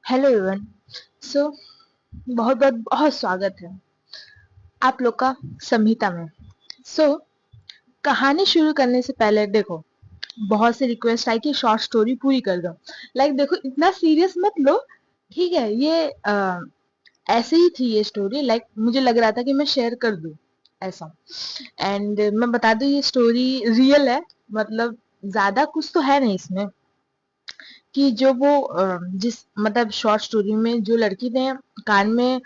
Hello everyone. सो बहुत बहुत बहुत स्वागत है आप लोग का संहिता में। कहानी शुरू करने से पहले देखो, बहुत से रिक्वेस्ट आई कि शॉर्ट स्टोरी पूरी कर दो। देखो, इतना सीरियस मत लो। ठीक है, ये ऐसे ही थी ये स्टोरी। मुझे लग रहा था कि मैं शेयर कर दूं ऐसा। एंड मैं बता दूं, ये स्टोरी रियल है। मतलब ज्यादा कुछ तो है नहीं इसमें। कि जो वो जिस मतलब शॉर्ट स्टोरी में जो लड़की ने कान में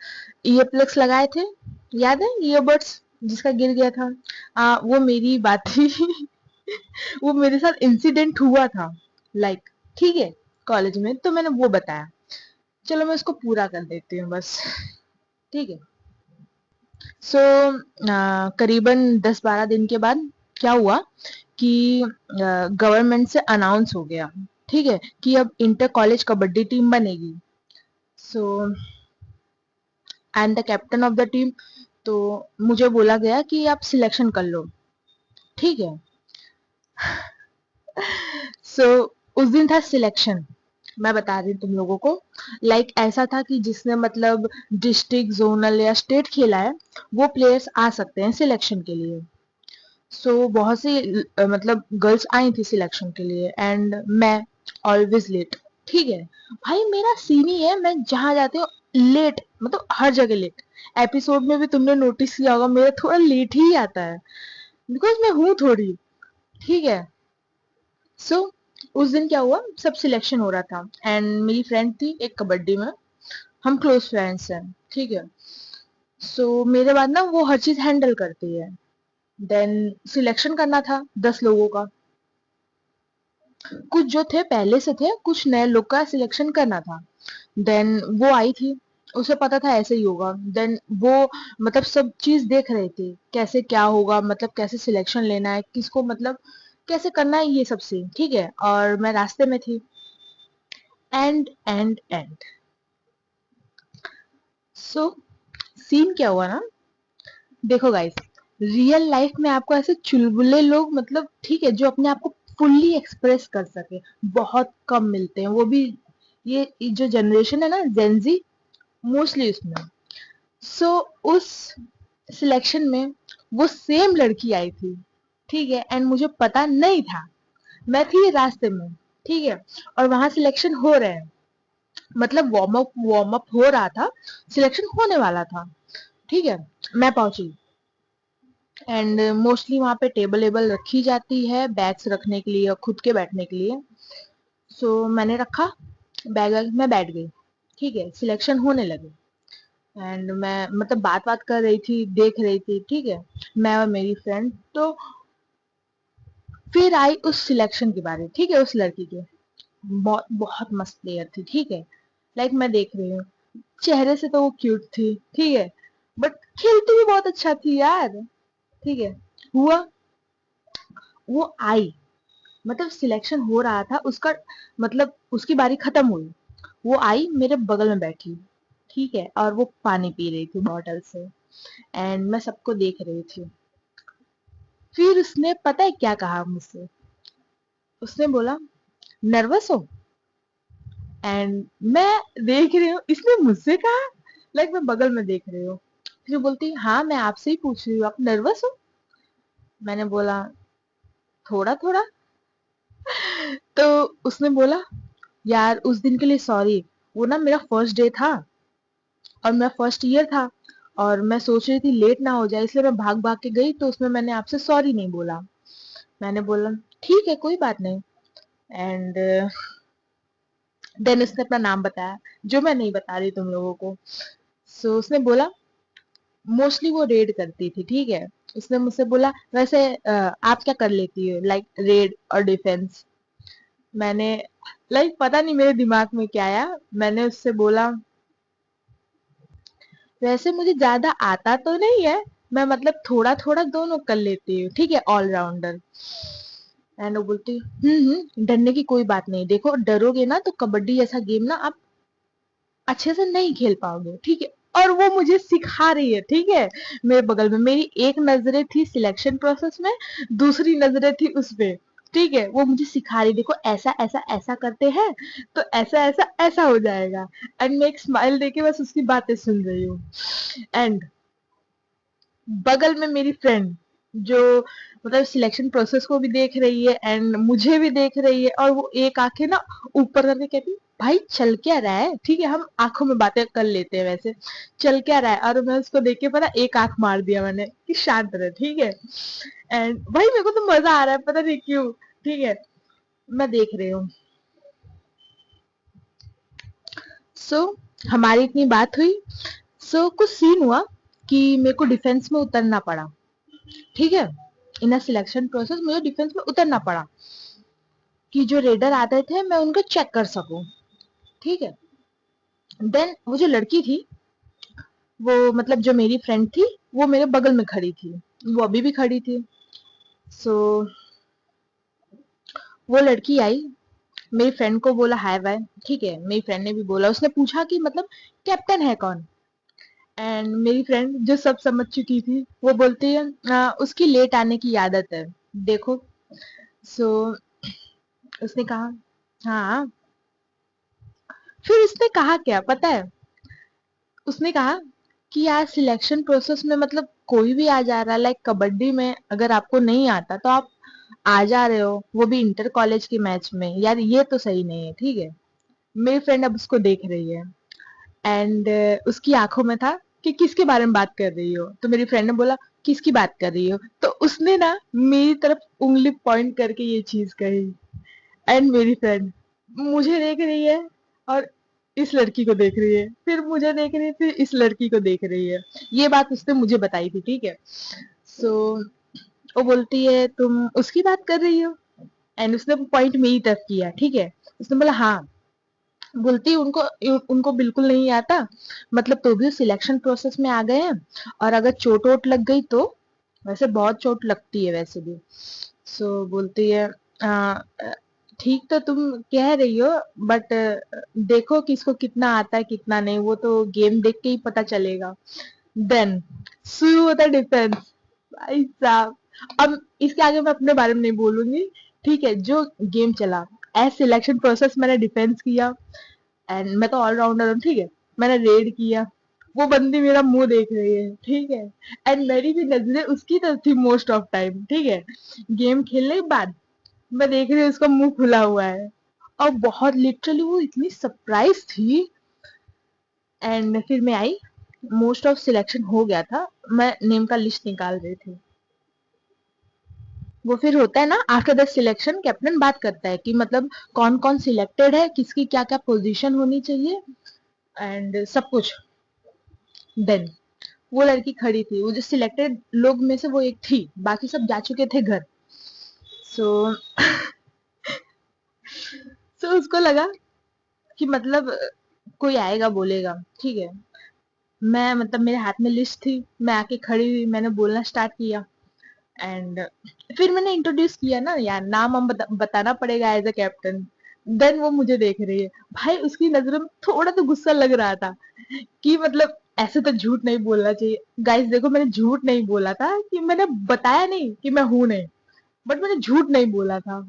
ईयर प्लग्स लगाए थे, याद है, ईयरबड्स जिसका गिर गया था। वो मेरी बात थी। वो मेरे साथ इंसिडेंट हुआ था। ठीक है, कॉलेज में तो मैंने वो बताया। चलो मैं उसको पूरा कर देती हूँ बस। ठीक है। सो करीबन 10-12 दिन के बाद क्या हुआ कि गवर्नमेंट से अनाउंस हो गया, ठीक है, कि अब इंटर कॉलेज कबड्डी टीम बनेगी। So I am the captain of the team. तो मुझे बोला गया कि आप सिलेक्शन कर लो। ठीक है। सो उस दिन था सिलेक्शन। मैं बता रही हूँ तुम लोगों को। ऐसा था कि जिसने मतलब डिस्ट्रिक्ट, जोनल या स्टेट खेला है, वो प्लेयर्स आ सकते हैं सिलेक्शन के लिए। बहुत सी मतलब गर्ल्स आई थी सिलेक्शन के लिए, एंड मैं ऑलवेज लेट। ठीक है भाई, मेरा सीन ही है, मैं जहां जाती हूँ लेट, मतलब हर जगह लेट। एपिसोड में भी तुमने नोटिस किया होगा, मेरा थोड़ा लेट ही आता है, बिकॉज मैं हूँ थोड़ी। ठीक है। सो उस दिन क्या हुआ, सब सिलेक्शन हो रहा था, एंड मेरी फ्रेंड थी एक कबड्डी में। हम क्लोज फ्रेंड्स हैं। ठीक है। मेरे बाद ना वो हर चीज हैंडल करती है। देन सिलेक्शन करना था 10 लोगों का। कुछ जो थे पहले से थे, कुछ नए लोग का सिलेक्शन करना था। देन वो आई थी, उसे पता था ऐसे ही होगा। देन वो मतलब सब चीज देख रही थी, कैसे क्या होगा, मतलब कैसे सिलेक्शन लेना है, किसको मतलब कैसे करना है, ये सब सीन। ठीक है, और मैं रास्ते में थी। एंड सो सीन क्या हुआ ना, देखो गाइस, रियल लाइफ में आपको ऐसे चुलबुले लोग, मतलब ठीक है, जो अपने आप को फुल्ली एक्सप्रेस कर सके, बहुत कम मिलते हैं। वो भी ये जो जनरेशन है ना, जेंजी, मोस्टली उसमें। सो उस सिलेक्शन में वो सेम लड़की आई थी। ठीक है, एंड मुझे पता नहीं था, मैं थी रास्ते में। ठीक है, और वहां सिलेक्शन हो रहे हैं, मतलब वार्म अप हो रहा था, सिलेक्शन होने वाला था। ठीक है, मैं पहुंची, एंड मोस्टली वहां पे टेबल वेबल रखी जाती है बैग्स रखने के लिए और खुद के बैठने के लिए। मैंने रखा बैग, मैं बैठ गई। ठीक है, सिलेक्शन होने लगे, एंड मैं मतलब बात बात कर रही थी, देख रही थी। ठीक है, मैं और मेरी फ्रेंड। तो फिर आई उस सिलेक्शन के बारे, ठीक है, उस लड़की के। बहुत बहुत मस्त प्लेयर थी। ठीक है, मैं देख रही हूँ, चेहरे से तो वो क्यूट थी। ठीक है, बट खेलती भी बहुत अच्छा थी यार। ठीक है, हुआ, वो आई, मतलब सिलेक्शन हो रहा था उसका, मतलब उसकी बारी खत्म हुई, वो आई मेरे बगल में बैठी। ठीक है, और वो पानी पी रही थी बॉटल से, एंड मैं सबको देख रही थी। फिर उसने पता है क्या कहा मुझसे, उसने बोला, नर्वस हो? एंड मैं देख रही हूँ, इसने मुझसे कहा, मैं बगल में देख रही हूँ। फिर बोलती, हाँ मैं आपसे ही पूछ रही हूँ, आप नर्वस हो? मैंने बोला, थोड़ा थोड़ा। तो उसने बोला, यार उस दिन के लिए सॉरी, वो ना मेरा फर्स्ट डे था, और मेरा फर्स्ट ईयर था, और मैं सोच रही थी लेट ना हो जाए, इसलिए मैं भाग भाग के गई, तो उसमें मैंने आपसे सॉरी नहीं बोला। मैंने बोला, ठीक है कोई बात नहीं। एंड देन उसने अपना नाम बताया, जो मैं नहीं बता रही तुम लोगों को। उसने बोला, मोस्टली वो रेड करती थी। ठीक है, उसने मुझसे बोला, वैसे आप क्या कर लेती हो, रेड और डिफेंस? मैंने पता नहीं मेरे दिमाग में क्या आया, मैंने उससे बोला, वैसे मुझे ज्यादा आता तो नहीं है, मैं मतलब थोड़ा थोड़ा दोनों कर लेती हूँ। ठीक है, ऑलराउंडर। एंड वो बोलती, डरने की कोई बात नहीं, देखो डरोगे ना तो कबड्डी जैसा गेम ना आप अच्छे से नहीं खेल पाओगे। ठीक है, और वो मुझे सिखा रही है। ठीक है, मेरे बगल में, मेरी एक नजरें थी सिलेक्शन प्रोसेस में, दूसरी नजरें थी उस पे। ठीक है, वो मुझे सिखा रही, देखो ऐसा ऐसा ऐसा करते हैं तो ऐसा ऐसा ऐसा हो जाएगा। एंड मैं एक स्माइल देके बस उसकी बातें सुन रही हूँ। एंड बगल में मेरी फ्रेंड जो मतलब सिलेक्शन प्रोसेस को भी देख रही है एंड मुझे भी देख रही है, और वो एक आंखें ना ऊपर करके कहती, भाई चल क्या रहा है, ठीक है हम आंखों में बातें कर लेते हैं वैसे, चल क्या रहा है। और मैं उसको देख के पता एक आंख मार दिया मैंने कि शांत रहे, ठीक है। एंड भाई मेरे को तो मजा आ रहा है, पता नहीं क्यों, ठीक है। मैं देख रही हूँ। सो हमारी इतनी बात हुई। कुछ सीन हुआ कि मेरे को डिफेंस में उतरना पड़ा, ठीक है। इन अ सिलेक्शन प्रोसेस मुझे डिफेंस में उतरना पड़ा कि जो रेडर आते थे मैं उनको चेक कर सकूं, ठीक है। देन वो जो लड़की थी, वो मतलब जो मेरी फ्रेंड थी, वो मेरे बगल में खड़ी थी, वो अभी भी खड़ी थी। सो वो लड़की आई, मेरी फ्रेंड को बोला हाय बाय, ठीक है। मेरी फ्रेंड ने भी बोला, उसने पूछा कि मतलब कैप्टन है कौन। एंड मेरी फ्रेंड जो सब समझ चुकी थी वो बोलती है उसकी लेट आने की आदत है, देखो। सो उसने कहा हाँ। फिर उसने कहा क्या पता है, उसने कहा कि यार सिलेक्शन प्रोसेस में मतलब कोई भी आ जा रहा है, लाइक कबड्डी में अगर आपको नहीं आता तो आप आ जा रहे हो, वो भी इंटर कॉलेज के मैच में, यार ये तो सही नहीं है, ठीक है। मेरी फ्रेंड अब उसको देख रही है एंड उसकी आंखों में था कि किसके बारे में बात कर रही हो। तो मेरी फ्रेंड ने बोला किसकी बात कर रही हो, तो उसने ना मेरी तरफ उंगली पॉइंट करके ये चीज कही। एंड मेरी फ्रेंड मुझे देख रही है और इस लड़की को देख रही है, फिर मुझे देख रही है, फिर इस लड़की को देख रही है। ये बात उसने मुझे बताई थी, ठीक है। सो वो बोलती है तुम उसकी बात कर रही हो, एंड उसने पॉइंट मेरी तरफ किया, ठीक है। उसने बोला हाँ। बोलती है उनको उनको बिल्कुल नहीं आता, मतलब तो भी सिलेक्शन प्रोसेस में आ गए हैं, और अगर चोट वोट लग गई तो, वैसे बहुत चोट लगती है वैसे भी। बोलती है "आ, ठीक तो तुम कह रही हो, बट देखो किसको कितना आता है कितना नहीं, वो तो गेम देख के ही पता चलेगा। देन शुरू होता है डिफेंस। भाई साहब, अब इसके आगे मैं अपने बारे में नहीं बोलूंगी, ठीक है। जो गेम चला, एज सिलेक्शन प्रोसेस मैंने डिफेंस किया, एंड मैं तो ऑलराउंडर हूँ, ठीक है। मैंने रेड किया, वो बंदी मेरा मुंह देख रही है, ठीक है। एंड मेरी भी नजरें उसकी तरफ थी मोस्ट ऑफ टाइम, ठीक है। गेम खेलने के बाद मैं देख रही हूँ उसका मुंह खुला हुआ है, और बहुत लिटरली वो इतनी सरप्राइज थी। एंड फिर मैं आई, मोस्ट ऑफ सिलेक्शन हो गया था, मैं नेम का लिस्ट निकाल रही थी। वो फिर होता है ना आफ्टर द सिलेक्शन कैप्टन बात करता है कि मतलब कौन कौन सिलेक्टेड है, किसकी क्या क्या पोजीशन होनी चाहिए एंड सब कुछ। देन वो लड़की खड़ी थी, वो जो सिलेक्टेड लोग में से वो एक थी, बाकी सब जा चुके थे घर। सो उसको लगा कि मतलब कोई आएगा बोलेगा, ठीक है। मैं मतलब मेरे हाथ में लिस्ट थी, मैं आके खड़ी हुई, मैंने बोलना स्टार्ट किया। एंड फिर मैंने इंट्रोड्यूस किया ना यार, नाम हम बताना पड़ेगा एज अ कैप्टन। देन वो मुझे देख रही है, भाई उसकी नजरों में थोड़ा तो गुस्सा लग रहा था कि मतलब ऐसे तो झूठ नहीं बोलना चाहिए। गाइस देखो, मैंने झूठ नहीं बोला था, कि मैंने बताया नहीं कि मैं हूं नहीं, बट मैंने झूठ नहीं बोला था।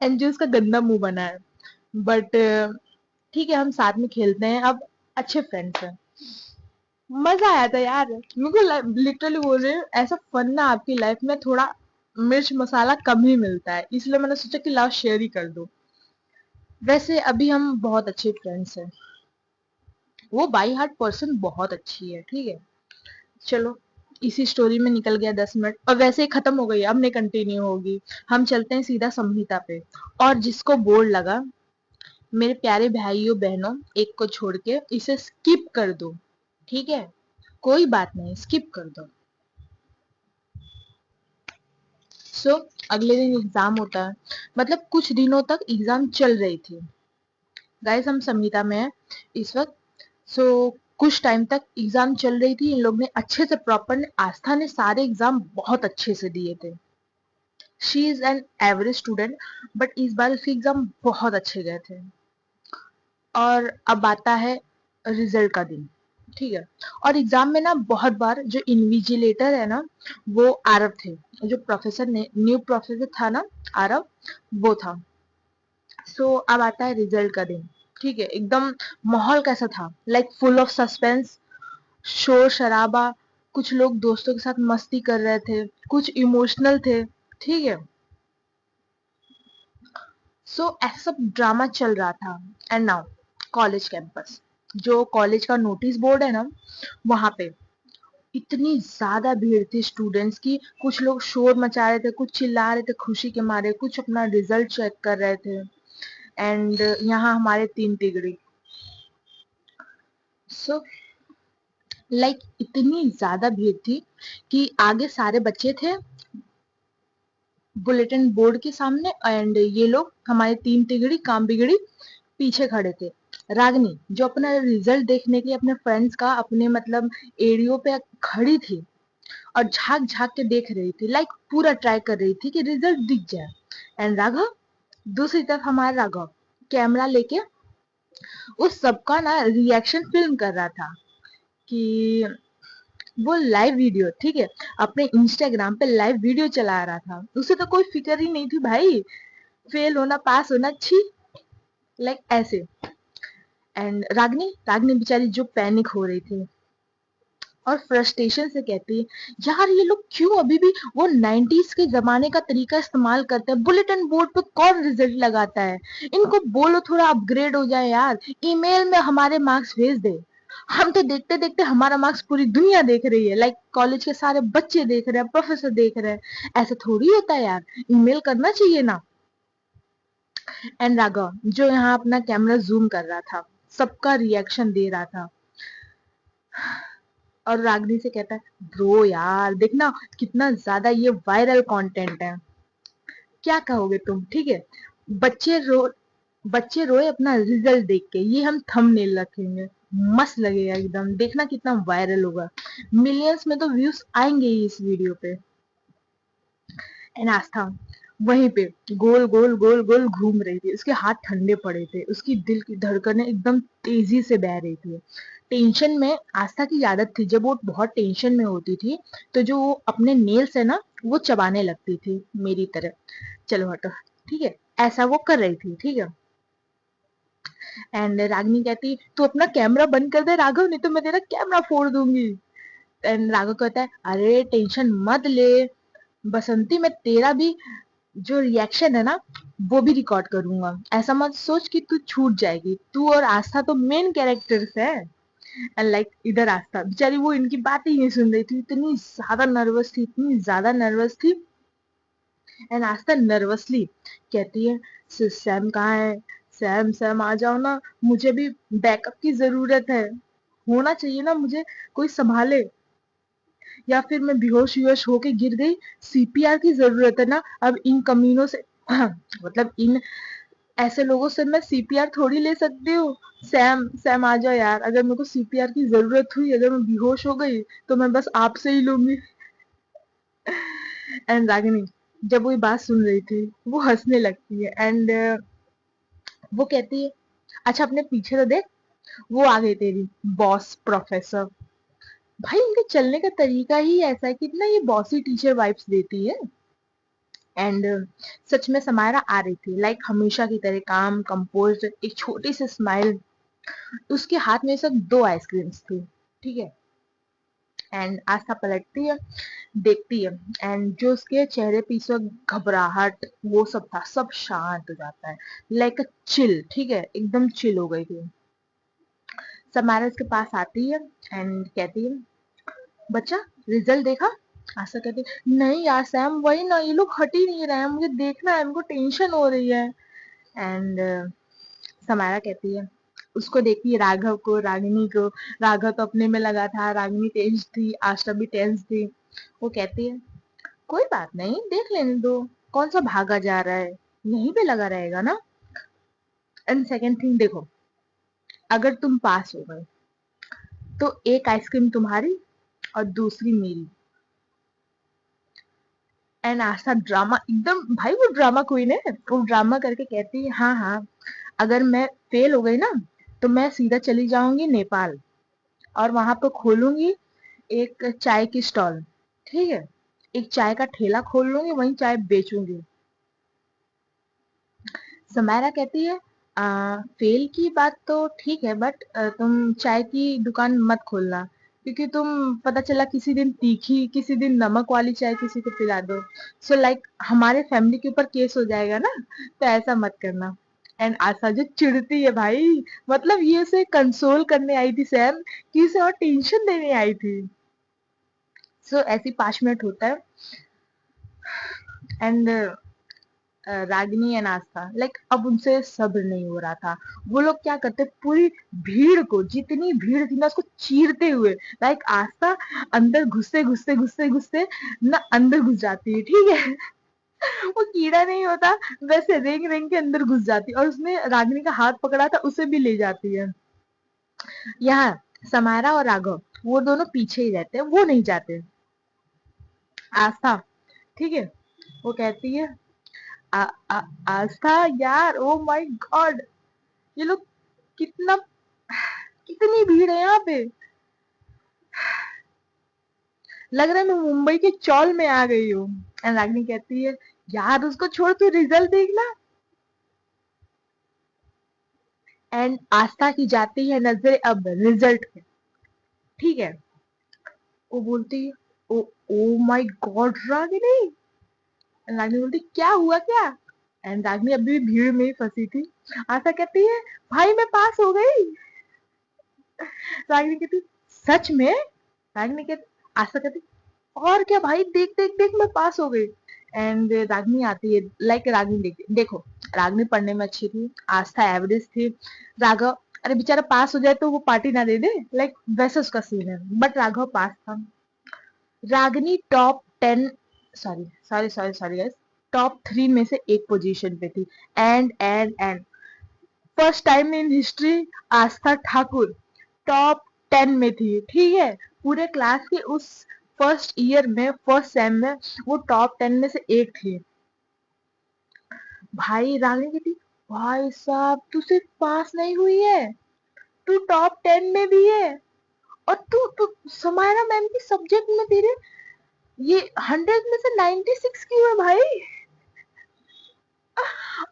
एंड जो उसका गंदा मुंह बना है, बट ठीक है हम साथ में खेलते हैं अब, अच्छे फ्रेंड्स हैं। मजा आया था यार, मेरे को लिटरली बोल रही हूँ, ऐसा फन ना आपकी लाइफ में थोड़ा मिर्च मसाला कम ही मिलता है, इसलिए मैंने सोचा कि लाओ शेयर ही कर दो। वैसे अभी हम बहुत अच्छे फ्रेंड्स हैं, वो बाई हार्ट पर्सन बहुत अच्छी है, ठीक है। चलो, इसी स्टोरी में निकल गया 10 मिनट, और वैसे ही खत्म हो गई, अब नहीं कंटिन्यू होगी। हम चलते हैं सीधा संहिता पे। और जिसको बोर लगा, मेरे प्यारे भाइयों बहनों, एक को छोड़ के इसे स्किप कर दो, ठीक है। कोई बात नहीं, स्किप कर दो। अगले दिन एग्जाम होता है, मतलब कुछ दिनों तक एग्जाम चल रही थी। गाइस हम संहिता में है इस वक्त। सो कुछ टाइम तक एग्जाम चल रही थी, इन लोग ने अच्छे से प्रॉपर, आस्था ने सारे एग्जाम बहुत अच्छे से दिए थे। She is an average student, but इस बार उसके एग्जाम बहुत अच्छे गए थे। और अब आता है रिजल्ट का दिन। ठीक है। और एग्जाम में ना बहुत बार जो इन्विजिलेटर है ना वो आरव थे, जो प्रोफेसर ने न्यू प्रोफेसर था ना आरव, वो था। सो अब आता है रिजल्ट का दिन। ठीक है, एकदम माहौल कैसा था, लाइक फुल ऑफ सस्पेंस, शोर शराबा, कुछ लोग दोस्तों के साथ मस्ती कर रहे थे, कुछ इमोशनल थे। ठीक है, सो ऐसा सब ड्रामा चल रहा था। एंड नाउ कॉलेज कैंपस, जो कॉलेज का नोटिस बोर्ड है ना, वहां पे इतनी ज्यादा भीड़ थी स्टूडेंट्स की। कुछ लोग शोर मचा रहे थे, कुछ चिल्ला रहे थे खुशी के मारे, कुछ अपना रिजल्ट चेक कर रहे थे। एंड यहाँ हमारे तीन तिगड़ी। सो लाइक इतनी ज्यादा भीड़ थी कि आगे सारे बच्चे थे बुलेटिन बोर्ड के सामने, एंड ये लोग हमारे तीन तिगड़ी काम बिगड़ी पीछे खड़े थे। रागनी जो अपना रिजल्ट देखने के लिए अपने फ्रेंड्स का अपने मतलब एरियो पे खड़ी थी और झांक झांक के देख रही थी, लाइक पूरा ट्राई कर रही थी कि रिजल्ट दिख जाए। एंड राघव, दूसरी तरफ हमारा राघव कैमरा लेके उस सबका ना रिएक्शन फिल्म कर रहा था कि वो लाइव वीडियो, ठीक है, अपने इंस्टाग्राम पे लाइव वीडियो चला रहा था। उसे तो कोई फिक्र ही नहीं थी भाई, फेल होना पास होना छी, लाइक ऐसे। एंड रागनी रागनी बेचारी जो पैनिक हो रही थी और फ्रस्ट्रेशन से कहती है, यार ये लोग क्यों अभी भी वो 90s के जमाने का तरीका इस्तेमाल करते हैं, बुलेटिन बोर्ड पे कौन रिजल्ट लगाता है, इनको बोलो थोड़ा अपग्रेड हो जाए यार, ईमेल में हमारे मार्क्स भेज दे। हम तो देखते देखते हमारा मार्क्स पूरी दुनिया देख रही है, लाइक कॉलेज के सारे बच्चे देख रहे हैं, प्रोफेसर देख रहे हैं, ऐसा थोड़ी होता है यार, ईमेल करना चाहिए ना। एंड राघव जो यहाँ अपना कैमरा जूम कर रहा था, सबका रिएक्शन दे रहा था, और रागनी से कहता है, ब्रो यार देखना कितना ज्यादा ये वायरल कंटेंट है, क्या कहोगे तुम। ठीक है, बच्चे रो बच्चे रोए अपना रिजल्ट देख के, ये हम थंबनेल रखेंगे, मस्त लगेगा एकदम, देखना कितना वायरल होगा, मिलियंस में तो व्यूज आएंगे ही इस वीडियो पे। एंड आस्था वहीं पे गोल गोल गोल गोल घूम रही थी, उसके हाथ ठंडे पड़े थे, उसकी दिल की धड़कनें एकदम तेजी से बह रही थी। टेंशन में आस्था की आदत थी, जब वो बहुत टेंशन में होती थी तो जो वो अपने नेल्स है ना वो चबाने लगती थी मेरी तरह। चलो हटो, ठीक है, ऐसा वो कर रही थी। ठीक है, एंड रागिनी कहती तू अपना कैमरा बंद कर दे राघव, नहीं तो मैं तेरा कैमरा फोड़ दूंगी। एंड राघव कहता है अरे टेंशन मत ले बसंती, मैं तेरा भी जो रिएक्शन है ना वो भी रिकॉर्ड करूंगा, ऐसा मत सोच कि तू छूट जाएगी, तू और आस्था तो मेन कैरेक्टर्स है। एंड लाइक इधर आस्था बेचारी वो इनकी बात ही नहीं सुन रही थी, इतनी ज्यादा नर्वस थी, इतनी ज्यादा नर्वस थी। एंड आस्था नर्वसली कहती है, सैम कहाँ है, सैम सैम आ जाओ ना, मुझे भी बैकअप की जरूरत है, होना चाहिए ना मुझे कोई संभाले, या फिर मैं बेहोश वेहोश होके गिर गई, सीपीआर की जरूरत है ना अब इन कमीनों से मतलब इन ऐसे लोगों से मैं सीपीआर थोड़ी ले सकती हूँ। सैम सैम आ जाओ यार, अगर मेरे को सीपीआर की जरूरत हुई, अगर मैं बेहोश हो गई तो मैं बस आपसे ही लूंगी। एंड रागिनी जब वो ये बात सुन रही थी वो हंसने लगती है, एंड वो कहती है अच्छा अपने पीछे तो देख, वो आ गई तेरी बॉस प्रोफेसर। भाई इनके चलने का तरीका ही ऐसा है, कितना ये बॉसी टीचर वाइब्स देती है। एंड सच में समायरा आ रही थी, लाइक हमेशा की तरह काम कंपोज, एक छोटी सी स्माइल, उसके हाथ में सब दो आइसक्रीम्स थी। ठीक है, एंड आस्था पलटती है, देखती है, एंड जो उसके चेहरे पे इस वक्त घबराहट वो सब था, सब शांत हो जाता है, लाइक अ चिल। ठीक है, एकदम चिल हो गई थी। समायरा उसके पास आती है एंड कहती है, बच्चा रिजल्ट देखा। आशा कहती नहीं यार सैम, वही ना ये लोग हट ही नहीं रहे हैं, मुझे देखना है, हमको टेंशन हो रही है। एंड समारा कहती है, उसको देखती है राघव को, रागिनी को। राघव तो अपने में लगा था, रागिनी टेंस थी, आशा भी टेंस थी। वो कहती है कोई बात नहीं, देख लेने दो, कौन सा भागा जा रहा है, यहीं पे लगा रहेगा ना। एंड सेकेंड थिंग देखो, अगर तुम पास हो गए तो एक आइसक्रीम तुम्हारी और दूसरी मेरी। एंड आस्था ड्रामा एकदम, भाई वो ड्रामा क्वीन है, वो ड्रामा करके कहती है हाँ, अगर मैं फेल हो गई ना तो मैं सीधा चली जाऊंगी नेपाल, और वहां पर खोलूंगी एक चाय की स्टॉल, ठीक है, एक चाय का ठेला खोल लूंगी, वहीं चाय बेचूंगी। समायरा कहती है फेल की बात तो ठीक है, बट तुम चाय की दुकान मत खोलना, क्योंकि तुम पता चला किसी दिन तीखी किसी दिन नमक वाली चाय किसी को पिला दो, सो लाइक हमारे फैमिली के ऊपर केस हो जाएगा ना, तो ऐसा मत करना। एंड आशा जो चिढ़ती है भाई, मतलब ये उसे कंसोल करने आई थी सैम, कि उसे और टेंशन देने आई थी। सो ऐसी 5 मिनट होता है, and Ragini and Aastha like अब उनसे सब्र नहीं हो रहा था। वो लोग क्या करते, पूरी भीड़ को, जितनी भीड़ थी ना, उसको चीरते हुए, लाइक आस्था अंदर घुसते घुसते घुसते घुसते ना अंदर घुस जाती है, ठीक है। वो कीड़ा नहीं होता, वैसे रेंग रेंग के अंदर घुस जाती है, और उसने रागिनी का हाथ पकड़ा था, उसे भी ले जाती है। यहाँ समारा और राघव वो दोनों पीछे ही रहते हैं, वो नहीं जाते। आस्था, ठीक है, वो कहती है आ, आ, आस्था यार, ओ माय गॉड, ये लोग कितना, कितनी भीड़ है यहाँ पे, लग रहा है मैं मुंबई के चौल में आ गई हूँ। एंड रागिनी कहती है यार उसको छोड़, तू रिजल्ट देखना। एंड आस्था की जाती है नजर अब रिजल्ट पे, ठीक है। वो बोलती है oh, oh my God Ragini. And Ragini बोलती क्या हुआ क्या। एंड रागिनी अभी भी भीड़ में ही फंसी थी। आस्था कहती है भाई मैं पास हो गई। रागिनी कहती सच में। रागिनी कहती, आस्था कहती और क्या भाई, देख देख देख मैं पास हो गई। एंड रागिनी आती है, लाइक रागिनी देखो, रागिनी पढ़ने में अच्छी थी, आस्था एवरेज थी, राघव अरे बेचारा पास हो जाए तो वो पार्टी ना दे दे, लाइक वैसा उसका सीन है, बट राघव पास था। Ragini top 10, sorry sorry sorry sorry guys, top 3 में से एक पोजीशन पे थी। And first time in history Aastha Thakur top 10 में थी, ठीक है। पूरे क्लास के उस फर्स्ट ईयर में, फर्स्ट सेम में वो टॉप 10 में से एक थी। भाई रागिनी की थी, भाई साहब तू सिर्फ पास नहीं हुई है, तू टॉप 10 में भी है, और तू समायरा मैम की सब्जेक्ट में तेरे ये 100 में से 96 क्यों है भाई।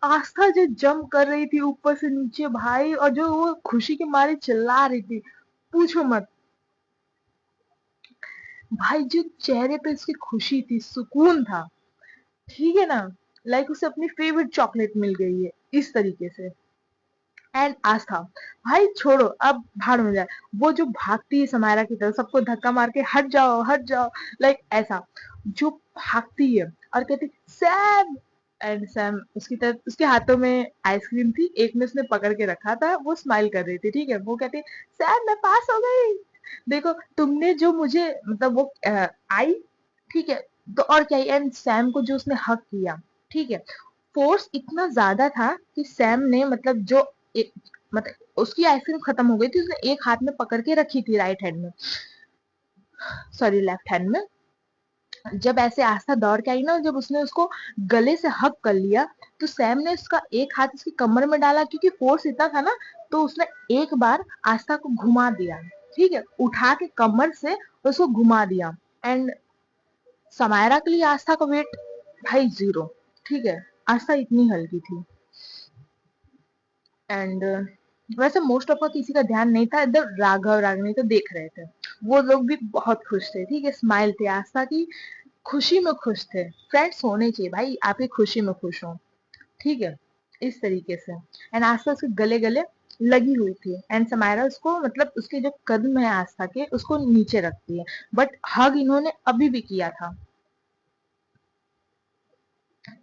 आस्था जो जंप कर रही थी ऊपर से नीचे भाई, और जो वो खुशी के मारे चिल्ला रही थी, पूछो मत। भाई जो चेहरे पे उसकी खुशी थी, सुकून था, ठीक है ना, लाइक उसे अपनी फेवरेट चॉकलेट मिल गई है, इस तरीके से। एंड आस्था, भाई छोड़ो अब, भाड़ में जाए, वो जो भागती है समायरा की तरफ, सबको धक्का मार के हट जाओ हट जाओ, लाइक ऐसा, जो भागती है और कहती सैम। एंड सैम उसकी तरफ, उसके हाथों में आइसक्रीम थी, एक में उसने पकड़ के रखा था, वो स्माइल कर रही थी, ठीक है। वो कहती सैम मैं पास हो गई, देखो तुमने जो मुझे, मतलब वो आई, ठीक है, तो और क्या। एंड सैम को जो उसने हक किया, ठीक है, फोर्स इतना ज्यादा था कि सैम ने, मतलब जो एक, मतलब उसकी आइसक्रीम खत्म हो गई थी, उसने एक हाथ में पकड़ के रखी थी, राइट हैंड में, सॉरी लेफ्ट हैंड में। जब ऐसे आस्था दौड़ के आई ना, जब उसने उसको गले से हक कर लिया, तो सैम ने उसका एक हाथ उसकी कमर में डाला, क्योंकि फोर्स इतना था ना, तो उसने एक बार आस्था को घुमा दिया, ठीक है, उठा के कमर से उसको घुमा दिया। एंड समायरा के लिए आस्था का वेट भाई 0, ठीक है, आस्था इतनी हल्की थी। एंड वैसे मोस्ट ऑफ का किसी का ध्यान नहीं था, इधर राघव रागिनी तो देख रहे थे, वो लोग भी बहुत खुश थे, ठीक है, स्माइल थे, आस्था की खुशी में खुश थे। फ्रेंड्स होने चाहिए भाई, आपकी खुशी में खुश हो, ठीक है, इस तरीके से। एंड आस्था उसके गले गले लगी हुई थी, एंड समायरा उसको, मतलब उसके जो कदम है आस्था के, उसको नीचे रखती है, बट हग इन्होंने अभी भी किया था।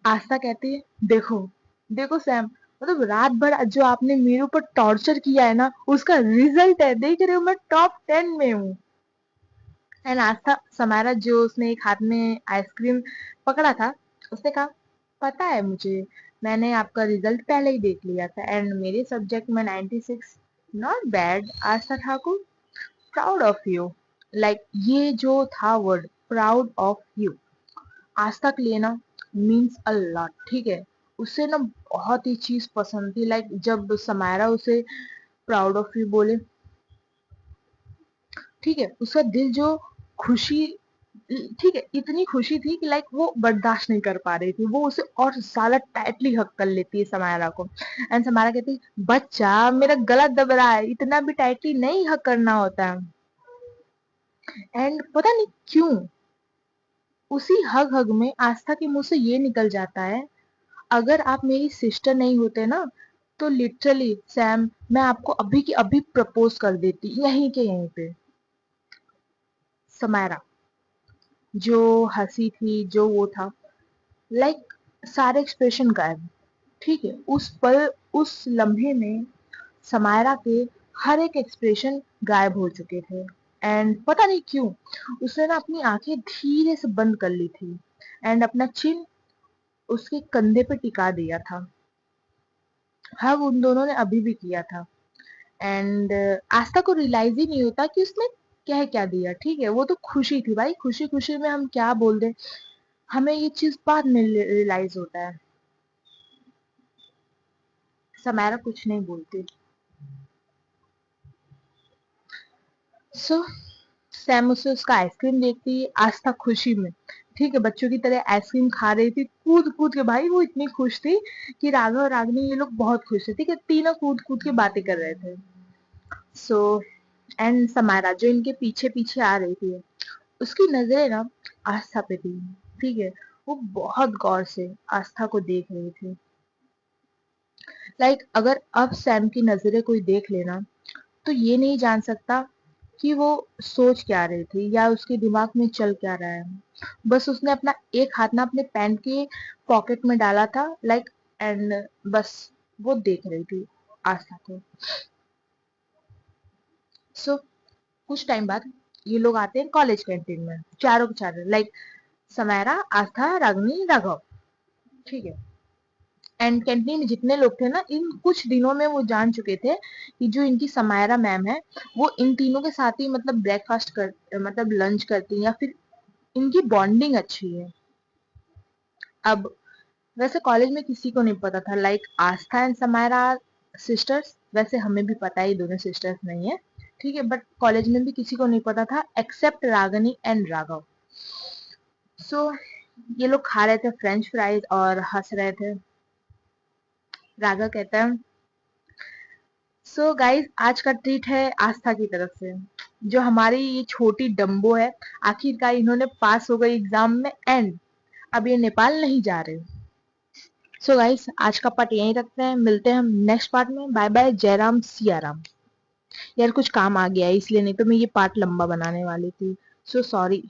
आस्था कहती है देखो, देखो सैम, मतलब रात भर जो आपने मेरे ऊपर टॉर्चर किया है ना, उसका रिजल्ट है, देख रहे हो मैं टॉप 10 में हूँ। एंड आस्था, समारा जो उसने एक हाथ में आइसक्रीम पकड़ा था, उसने कहा पता है मुझे, मैंने आपका रिजल्ट पहले ही देख लिया था, एंड मेरे सब्जेक्ट में 96, not bad Aastha Thakur, proud of you. Like ये जो था वर्ड, प्राउड ऑफ यू, आस्था के लिए ना मीन्स अ लॉट, ठीक है। उसे ना बहुत ही चीज पसंद थी, लाइक जब समायरा उसे प्राउड ऑफ यू बोले, ठीक है, उसका दिल जो खुशी, ठीक है, इतनी खुशी थी कि लाइक वो बर्दाश्त नहीं कर पा रही थी, वो उसे और ज्यादा टाइटली हक कर लेती है समायरा को। एंड समायरा कहती है बच्चा मेरा गला दब रहा है, इतना भी टाइटली नहीं हक करना होता है। एंड पता नहीं क्यों उसी हग हग में आस्था के मुंह से ये निकल जाता है, अगर आप मेरी सिस्टर नहीं होते ना तो लिटरली सैम मैं आपको अभी की अभी प्रपोज कर देती यहीं के यहीं पे। समायरा जो हंसी थी, जो वो था, लाइक सारे एक्सप्रेशन गायब। ठीक है, उस पल, उस लम्हे में समायरा के हर एक एक्सप्रेशन गायब हो चुके थे। एंड पता नहीं क्यों उसने ना अपनी आंखें धीरे से बंद कर ली थी एंड अपना चिन उसके कंधे पे टिका दिया था। हग उन दोनों ने अभी भी किया था। एंड आस्था को रियलाइज ही नहीं होता कि उसने कह क्या दिया। ठीक है, वो तो खुशी थी भाई, खुशी खुशी में हम क्या बोल दे, हमें ये चीज बाद में रियलाइज होता है। समायरा कुछ नहीं बोलती। सो सैम उसे उसका आइसक्रीम देती है, आस्था खुशी में, ठीक है, बच्चों की तरह आइसक्रीम खा रही थी कूद कूद के। भाई वो इतनी खुश थी कि राघव और रागिनी ये लोग बहुत खुश थे। ठीक है, तीनों कूद कूद के बातें कर रहे थे। सो एंड समायरा जो इनके पीछे पीछे आ रही थी, उसकी नजरें ना आस्था पे थी। ठीक है, वो बहुत गौर से आस्था को देख रही थी। लाइक अगर अब सैम की नजरें कोई देख लेना तो ये नहीं जान सकता कि वो सोच क्या रही थी या उसके दिमाग में चल क्या रहा है। बस उसने अपना एक हाथ ना अपने पैंट के पॉकेट में डाला था, लाइक, एंड बस वो देख रही थी आस्था को। सो कुछ टाइम बाद ये लोग आते हैं कॉलेज कैंटीन में, चारों के चारों, लाइक समायरा, आस्था, रागिनी, राघव। ठीक है, एंड कैंटीन में जितने लोग थे ना, इन कुछ दिनों में वो जान चुके थे कि जो इनकी समायरा मैम है वो इन तीनों के साथ ही मतलब ब्रेकफास्ट कर, मतलब लंच करती है, या फिर इनकी बॉन्डिंग अच्छी है। अब वैसे कॉलेज में किसी को नहीं पता था, like Aastha and Samaira sisters, वैसे हमें भी पता है दोनों सिस्टर्स नहीं है। ठीक है, बट कॉलेज में भी किसी को नहीं पता था एक्सेप्ट रागनी एंड राघव। सो ये लोग खा रहे थे फ्रेंच फ्राइज और हंस रहे थे। राघव कहता है सो गाइस आज का ट्रीट है आस्था की तरफ से, जो हमारी ये छोटी डम्बो है, आखिरकार इन्होंने पास हो गई एग्जाम में एंड अब ये नेपाल नहीं जा रहे। सो गाइस आज का पार्ट यहीं रखते हैं, मिलते हैं हम नेक्स्ट पार्ट में। बाय बाय, जय राम सिया राम। यार कुछ काम आ गया है इसलिए, नहीं तो मैं ये पार्ट लंबा बनाने वाली थी। So sorry.